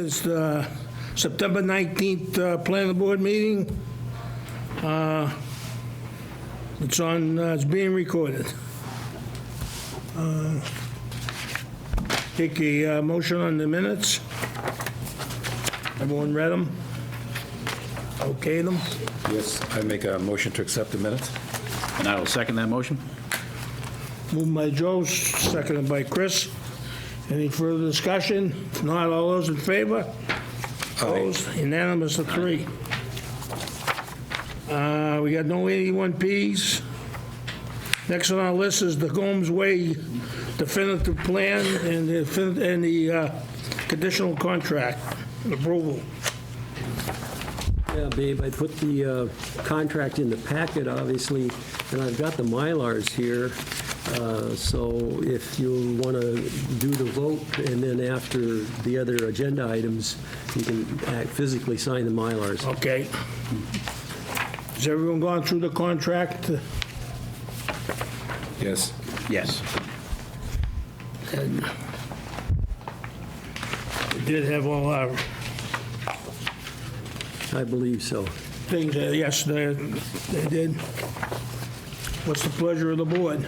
is the September 19th planning board meeting. It's being recorded. Take a motion on the minutes. Everyone read them? Okay them? Yes, I make a motion to accept the minutes. And I will second that motion. Moved by Joe, seconded by Chris. Any further discussion? If not, all those in favor? Opposed? Unanimous of 3. We got no 81Ps. Next on our list is the Gomes Way definitive plan and the conditional contract approval. Yeah, Babe, I put the contract in the packet, obviously, and I've got the Mylars here. So if you want to do the vote, and then after the other agenda items, you can physically sign the Mylars. Okay. Has everyone gone through the contract? Yes. Yes. And we did have all our I believe so. things, yes, they did. What's the pleasure of the board?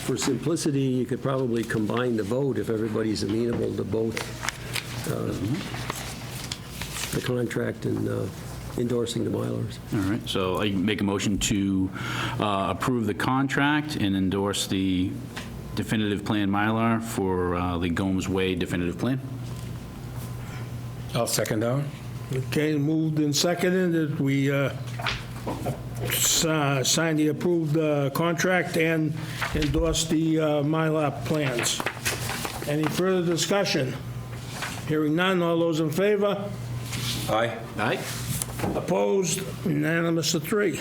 For simplicity, you could probably combine the vote if everybody's amenable to both the contract and endorsing the Mylars. All right, so I make a motion to approve the contract and endorse the definitive plan Mylar for the Gomes Way definitive plan. I'll second that. Okay, moved and seconded that we sign the approved contract and endorse the Mylar plans. Any further discussion? Hearing none, all those in favor? Aye. Aye. Opposed? Unanimous of 3.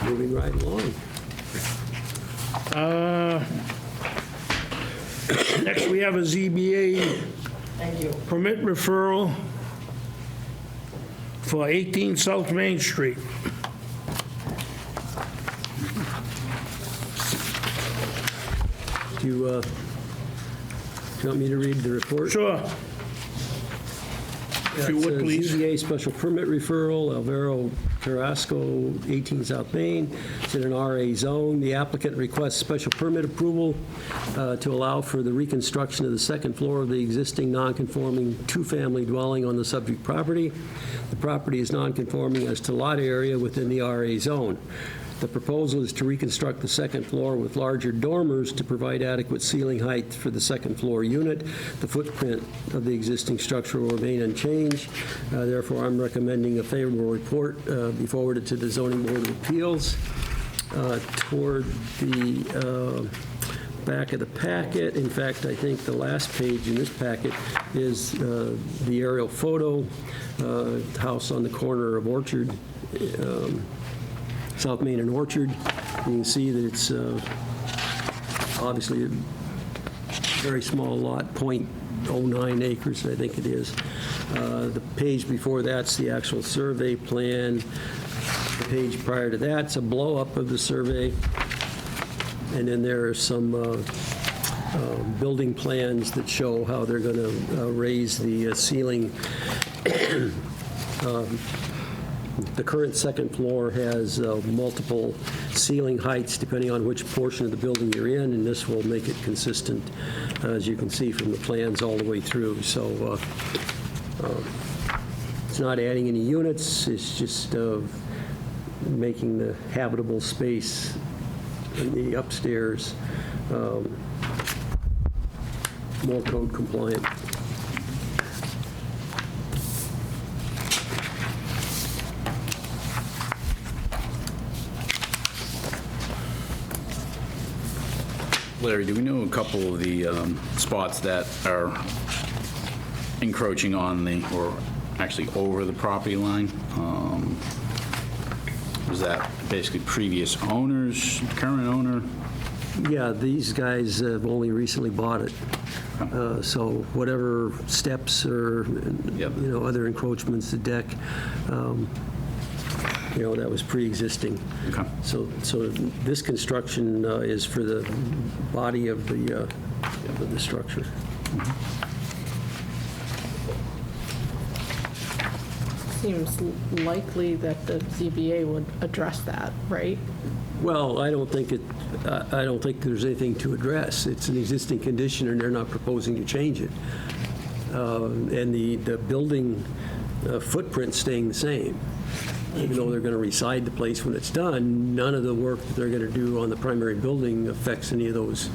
Moving right along. Next, we have a ZBA permit referral for 18 South Main Street. Do you want me to read the report? Sure. If you would, please. ZBA special permit referral, Alvaro Carrasco, 18 South Main. It's in an RA zone. The applicant requests special permit approval to allow for the reconstruction of the second floor of the existing non-conforming two-family dwelling on the subject property. The property is non-conforming as to lot area within the RA zone. The proposal is to reconstruct the second floor with larger dormers to provide adequate ceiling height for the second floor unit. The footprint of the existing structure will remain unchanged. Therefore, I'm recommending a favorable report be forwarded to the Zoning Board of Appeals. Toward the back of the packet, in fact, I think the last page in this packet is the aerial photo, house on the corner of Orchard, South Main and Orchard. You can see that it's obviously a very small lot, 0.09 acres, I think it is. The page before that's the actual survey plan. The page prior to that's a blow-up of the survey. And then there are some building plans that show how they're going to raise the ceiling. The current second floor has multiple ceiling heights depending on which portion of the building you're in, and this will make it consistent, as you can see from the plans, all the way through. So it's not adding any units, it's just making the habitable space in the upstairs more code compliant. Larry, do we know a couple of the spots that are encroaching on the, or actually over the property line? Was that basically previous owners, current owner? Yeah, these guys have only recently bought it. So whatever steps or, Yep. other encroachments, the deck, that was pre-existing. Okay. So this construction is for the body of the structure. seems likely that the ZBA would address that, right? Well, I don't think there's anything to address. It's an existing condition, and they're not proposing to change it. And the building footprint's staying the same. Even though they're going to reside the place when it's done, none of the work that they're going to do on the primary building affects any of those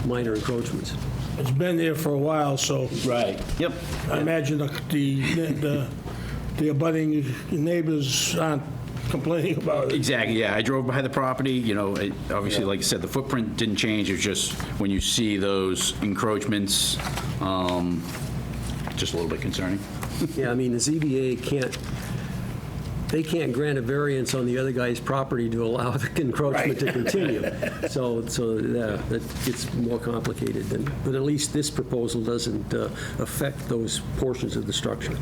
minor encroachments. It's been there for a while, so Right. Yep. I imagine the abutting neighbors aren't complaining about it. Exactly, yeah. I drove by the property, obviously, like I said, the footprint didn't change. It's just when you see those encroachments, just a little bit concerning. Yeah, I mean, the ZBA can't grant a variance on the other guy's property to allow the encroachment to continue. So yeah, that gets more complicated but at least this proposal doesn't affect those portions of the structure.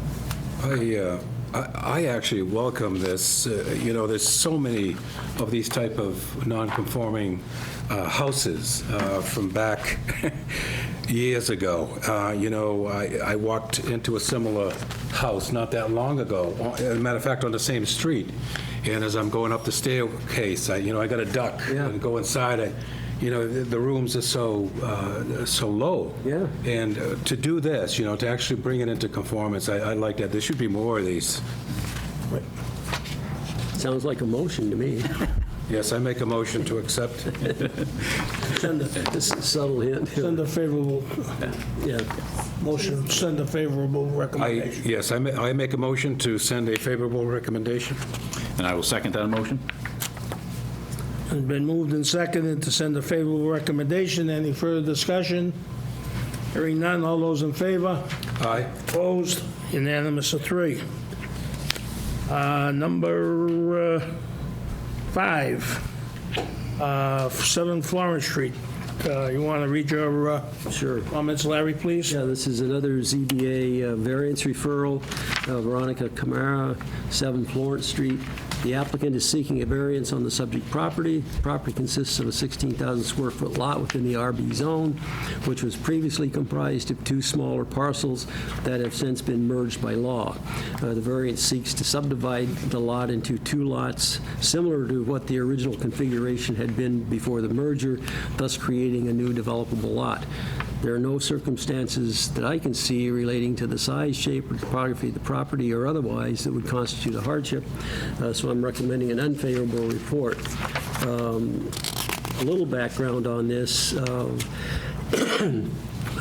I actually welcome this. There's so many of these type of non-conforming houses from back years ago. I walked into a similar house not that long ago, as a matter of fact, on the same street. And as I'm going up the staircase, I got to duck and go inside. The rooms are so low. Yeah. And to do this, to actually bring it into conformance, I like that. There should be more of these. Sounds like a motion to me. Yes, I make a motion to accept. This is a subtle hint. Send a favorable Yeah. motion, send a favorable recommendation. Yes, I make a motion to send a favorable recommendation. And I will second that motion. It's been moved and seconded to send a favorable recommendation. Any further discussion? Hearing none, all those in favor? Aye. Opposed? Unanimous of 3. Number 5, 7 Florence Street. You want to read your Sure. comments, Larry, please? Yeah, this is another ZBA variance referral. Veronica Camara, 7 Florence Street. The applicant is seeking a variance on the subject property. The property consists of a 16,000 square foot lot within the RB zone, which was previously comprised of 2 smaller parcels that have since been merged by law. The variance seeks to subdivide the lot into 2 lots, similar to what the original configuration had been before the merger, thus creating a new developable lot. There are no circumstances that I can see relating to the size, shape, or topography of the property or otherwise that would constitute a hardship, so I'm recommending an unfavorable report. A little background on this.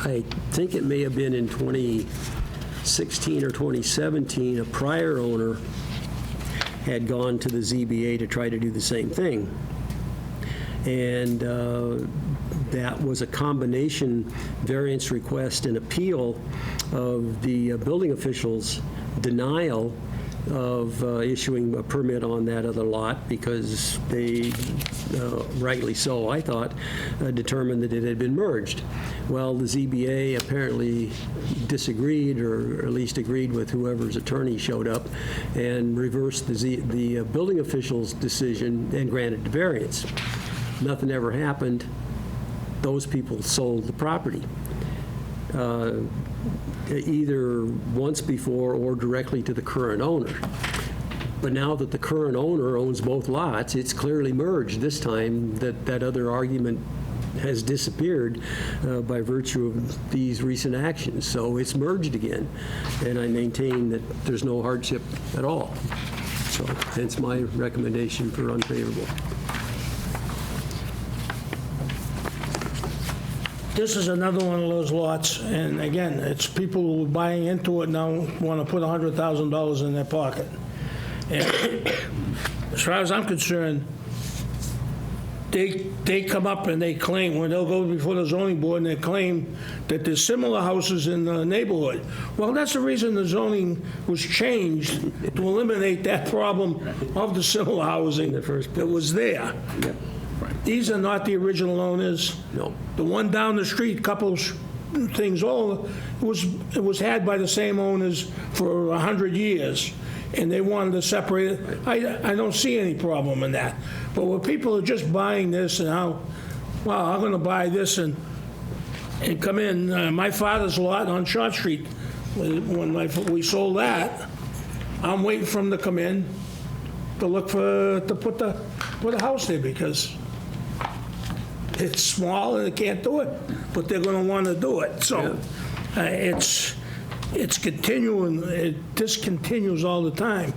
I think it may have been in 2016 or 2017, a prior owner had gone to the ZBA to try to do the same thing. And that was a combination variance request and appeal of the building officials' denial of issuing a permit on that other lot because they, rightly so, I thought, determined that it had been merged. Well, the ZBA apparently disagreed, or at least agreed with whoever's attorney showed up, and reversed the building official's decision and granted the variance. Nothing ever happened. Those people sold the property, either once before or directly to the current owner. But now that the current owner owns both lots, it's clearly merged. This time, that other argument has disappeared by virtue of these recent actions. So it's merged again, and I maintain that there's no hardship at all. So hence my recommendation for unfavorable. This is another one of those lots, and again, it's people who are buying into it now want to put $100,000 in their pocket. And as far as I'm concerned, they come up and they claim, when they'll go before the zoning board and they claim that there's similar houses in the neighborhood. Well, that's the reason the zoning was changed, to eliminate that problem of the similar housing that was there. Yep. These are not the original owners. No. The one down the street, couple things over, it was had by the same owners for 100 years, and they wanted to separate it. I don't see any problem in that. But when people are just buying this and how, well, I'm going to buy this and come in. My father's lot on Short Street, when we sold that, I'm waiting for them to come in to look for, to put a house there because it's small and they can't do it, but they're gonna wanna do it, so it's continuing, it discontinues all the time.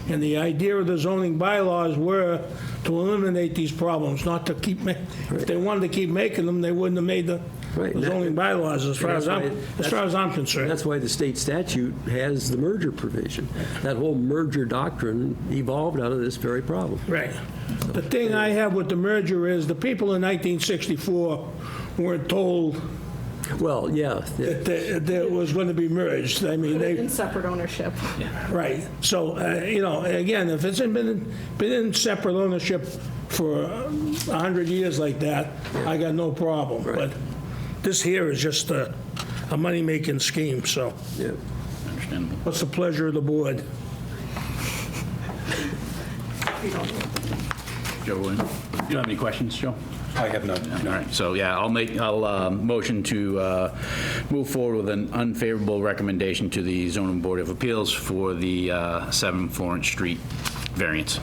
And the idea of the zoning bylaws were to eliminate these problems, not to keep, if they wanted to keep making them, they wouldn't have made the Right. zoning bylaws, as far as I'm And concerned. that's why the state statute has the merger provision. That whole merger doctrine evolved out of this very problem. Right. The thing I have with the merger is the people in 1964 weren't told Well, yeah, that it was going to be merged. I mean, they, In separate ownership. right. So, you know, again, if it's been in separate ownership for 100 years like that, I got no problem. But this here is just a money-making scheme, so yeah. Understandable. what's the pleasure of the board? Joe, you don't have any questions, Joe? I have none. All right, so yeah, I'll motion to move forward with an unfavorable recommendation to the zoning board of appeals for the 7 Florence Street variance.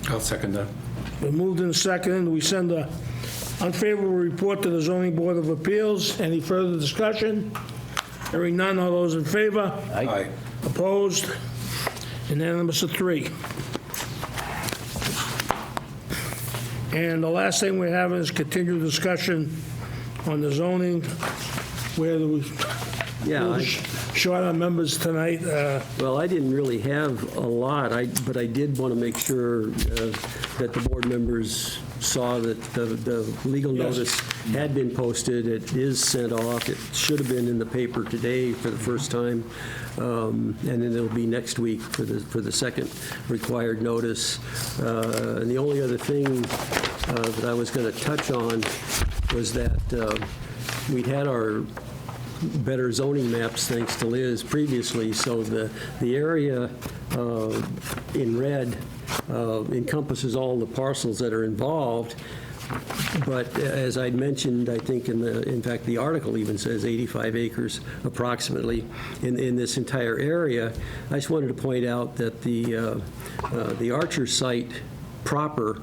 I'll second that. We moved in second, we send a unfavorable report to the zoning board of appeals. Any further discussion? Hearing none, all those in favor? Aye. Opposed? Unanimous of 3. And the last thing we have is continued discussion on the zoning, where we Yeah, short on members tonight. well, I didn't really have a lot, but I did want to make sure that the board members saw that the legal Yes. notice had been posted. It is sent off. It should have been in the paper today for the first time, and then it'll be next week for the second required notice. And the only other thing that I was going to touch on was that we'd had our better zoning maps, thanks to Liz, previously, so the area in red encompasses all the parcels that are involved, but as I'd mentioned, I think in fact, the article even says 85 acres approximately in this entire area. I just wanted to point out that the Archer site proper,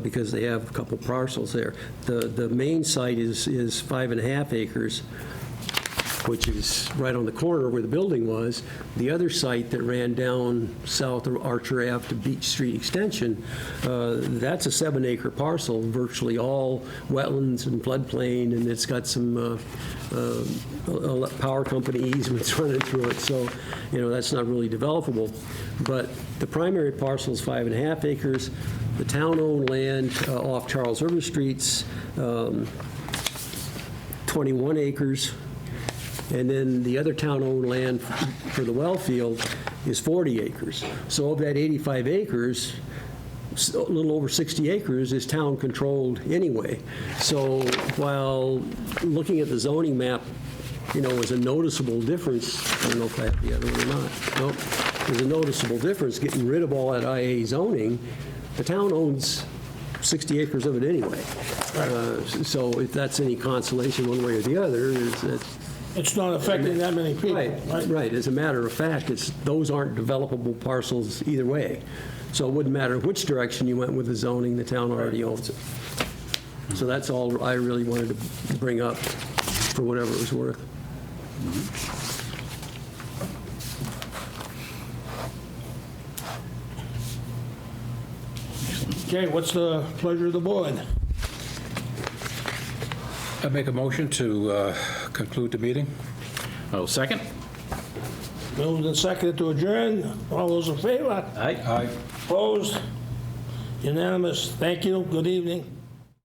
because they have a couple parcels there, the main site is 5.5 acres, which is right on the corner where the building was. The other site that ran down south of Archer Ave to Beach Street Extension, that's a 7-acre parcel, virtually all wetlands and floodplain, and it's got some power company easements running through it, so, you know, that's not really developable. But the primary parcel is 5.5 acres. The town-owned land off Charles River Street's 21 acres. And then the other town-owned land for the well field is 40 acres. So of that 85 acres, a little over 60 acres is town-controlled anyway. So while looking at the zoning map, you know, was a noticeable difference, I don't know if I have the other one or not. Nope. There's a noticeable difference getting rid of all that IA zoning. The town owns 60 acres of it anyway. So if that's any consolation one way or the other, is that It's not affecting that many people. Right. As a matter of fact, those aren't developable parcels either way. So it wouldn't matter which direction you went with the zoning, the town already owns it. So that's all I really wanted to bring up for whatever it was worth. Okay, what's the pleasure of the board? I make a motion to conclude the meeting. Oh, second? Moved and seconded to adjourn. All those in favor? Aye. Opposed? Unanimous. Thank you. Good evening.